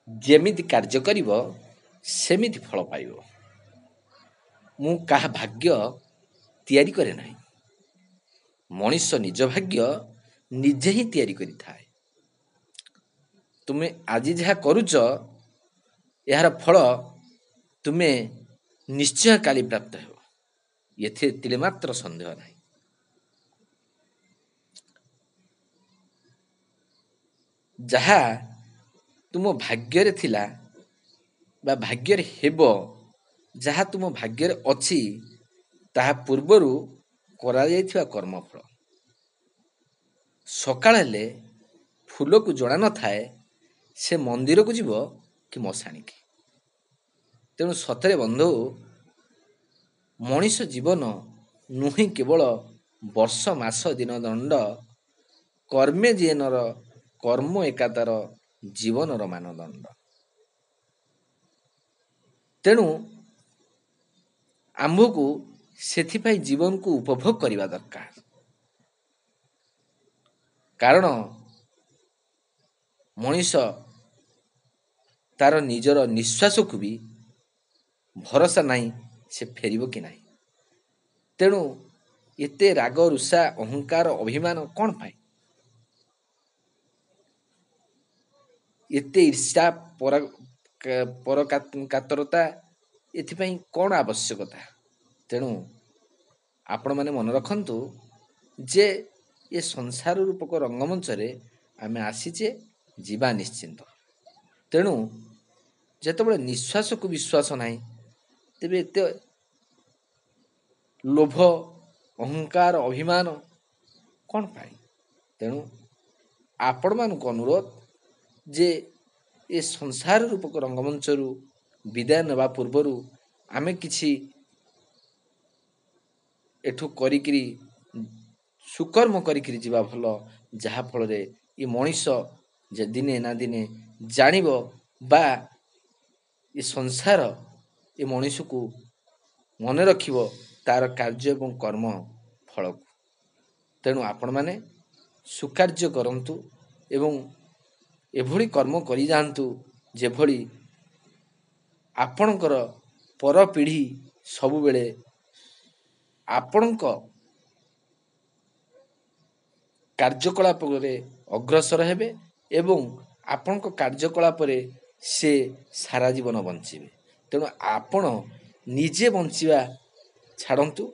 ଯେମିତି କାର୍ଯ୍ୟ କରିବ ସେମିତି ଫଳ ପାଇବ। ମୁଁ କାହା ଭାଗ୍ୟ ତିଆରି କରେ ନାହିଁ, ମଣିଷ ନିଜ ଭାଗ୍ୟ ନିଜେ ହିଁ ତିଆରି କରିଥାଏ। ତୁମେ ଆଜି ଯାହା କରୁଛ ଏହାର ଫଳ ତୁମେ ନିଶ୍ଚୟ କାଲି ପ୍ରାପ୍ତ ହେବ, ଏଥିରେ ତିଳେ ମାତ୍ର ସନ୍ଦେହ ନାହିଁ। ଯାହା ତୁମ ଭାଗ୍ୟରେ ଥିଲା ବା ଭାଗ୍ୟରେ ହେବ, ଯାହା ତୁମ ଭାଗ୍ୟରେ ଅଛି ତାହା ପୂର୍ବରୁ କରାଯାଇଥିବା କର୍ମଫଳ। ସକାଳ ହେଲେ ଫୁଲକୁ ଜଣା ନଥାଏ ସେ ମନ୍ଦିରକୁ ଯିବ କି ମଶାଣିକି। ତେଣୁ ସତରେ ବନ୍ଧୁ, ମଣିଷ ଜୀବନ ନୁହେଁ କେବଳ ବର୍ଷ ମାସ ଦିନ ଦଣ୍ଡ, କର୍ମେ ଯିଏ ନର କର୍ମ ଏକାତାର ଜୀବନର ମାନଦଣ୍ଡ। ତେଣୁ ଆମ୍ଭକୁ ସେଥିପାଇଁ ଜୀବନକୁ ଉପଭୋଗ କରିବା ଦରକାର। କାରଣ ମଣିଷ ତାର ନିଜର ନିଶ୍ୱାସକୁ ବି ଭରସା ନାହିଁ ସେ ଫେରିବ କି ନାହିଁ। ତେଣୁ ଏତେ ରାଗ ରୁଷା ଅହଙ୍କାର ଅଭିମାନ କ'ଣ ପାଇଁ? ଏତେ ଈର୍ଷା ପରକାତରତା ଏଥିପାଇଁ କ'ଣ ଆବଶ୍ୟକତା? ତେଣୁ ଆପଣମାନେ ମନେ ରଖନ୍ତୁ ଯେ ଏ ସଂସାର ରୂପକ ରଙ୍ଗମଞ୍ଚରେ ଆମେ ଆସିଛେ, ଯିବା ନିଶ୍ଚିନ୍ତ। ତେଣୁ ଯେତେବେଳେ ନିଶ୍ୱାସକୁ ବିଶ୍ୱାସ ନାହିଁ, ତେବେ ଏତେ ଲୋଭ ଅହଙ୍କାର ଅଭିମାନ କ'ଣ ପାଇଁ? ତେଣୁ ଆପଣମାନଙ୍କୁ ଅନୁରୋଧ ଯେ ଏ ସଂସାର ରୂପକ ରଙ୍ଗମଞ୍ଚରୁ ବିଦାୟ ନେବା ପୂର୍ବରୁ ଆମେ କିଛି ଏଠୁ କରିକିରି ସୁକର୍ମ କରିକିରି ଯିବା ଭଲ, ଯାହାଫଳରେ ଏ ମଣିଷ ଯେ ଦିନେ ନା ଦିନେ ଜାଣିବ ବା ଏ ସଂସାର ଏ ମଣିଷକୁ ମନେ ରଖିବ ତାର କାର୍ଯ୍ୟ ଏବଂ କର୍ମ ଫଳକୁ। ତେଣୁ ଆପଣମାନେ ସୁକାର୍ଯ୍ୟ କରନ୍ତୁ ଏବଂ ଏଭଳି କର୍ମ କରିଯାଆନ୍ତୁ ଯେଭଳି ଆପଣଙ୍କର ପରପିଢ଼ି ସବୁବେଳେ ଆପଣଙ୍କ କାର୍ଯ୍ୟକଳାପରେ ଅଗ୍ରସର ହେବେ ଏବଂ ଆପଣଙ୍କ କାର୍ଯ୍ୟକଳାପରେ ସେ ସାରା ଜୀବନ ବଞ୍ଚିବେ। ତେଣୁ ଆପଣ ନିଜେ ବଞ୍ଚିବା ଛାଡ଼ନ୍ତୁ,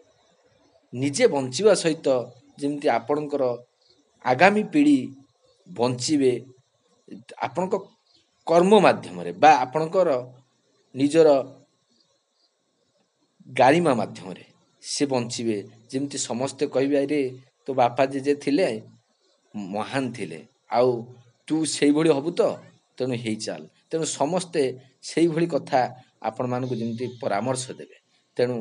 ନିଜେ ବଞ୍ଚିବା ସହିତ ଯେମିତି ଆପଣଙ୍କର ଆଗାମୀ ପିଢ଼ି ବଞ୍ଚିବେ ଆପଣଙ୍କ କର୍ମ ମାଧ୍ୟମରେ ବା ଆପଣଙ୍କର ନିଜର ଗାରିମା ମାଧ୍ୟମରେ ସେ ବଞ୍ଚିବେ। ଯେମିତି ସମସ୍ତେ କହିବେ ରେ ତୋ ବାପା ଜେଜେ ଥିଲେ ମହାନ ଥିଲେ, ଆଉ ତୁ ସେଇଭଳି ହବୁ ତ, ତେଣୁ ହେଇ ଚାଲ। ତେଣୁ ସମସ୍ତେ ସେଇଭଳି କଥା ଆପଣମାନଙ୍କୁ ଯେମିତି ପରାମର୍ଶ ଦେବେ। ତେଣୁ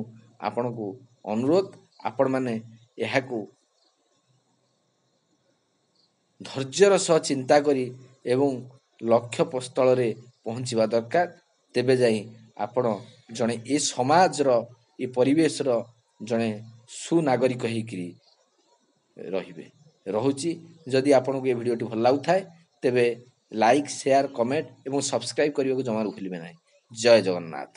ଆପଣଙ୍କୁ ଅନୁରୋଧ, ଆପଣମାନେ ଏହାକୁ ଧୈର୍ଯ୍ୟର ସହ ଚିନ୍ତା କରି ଏବଂ ଲକ୍ଷ୍ୟସ୍ଥଳରେ ପହଞ୍ଚିବା ଦରକାର। ତେବେ ଯାଇ ଆପଣ ଜଣେ ଏ ସମାଜର ଏ ପରିବେଶର ଜଣେ ସୁନାଗରିକ ହେଇକିରି ରହିବେ। ରହୁଛି। ଯଦି ଆପଣଙ୍କୁ ଏ ଭିଡ଼ିଓଟି ଭଲ ଲାଗୁଥାଏ ତେବେ ଲାଇକ୍, ସେୟାର, କମେଣ୍ଟ ଏବଂ ସବସ୍କ୍ରାଇବ୍ କରିବାକୁ ଜମାରୁ ଭୁଲିବେ ନାହିଁ। ଜୟ ଜଗନ୍ନାଥ।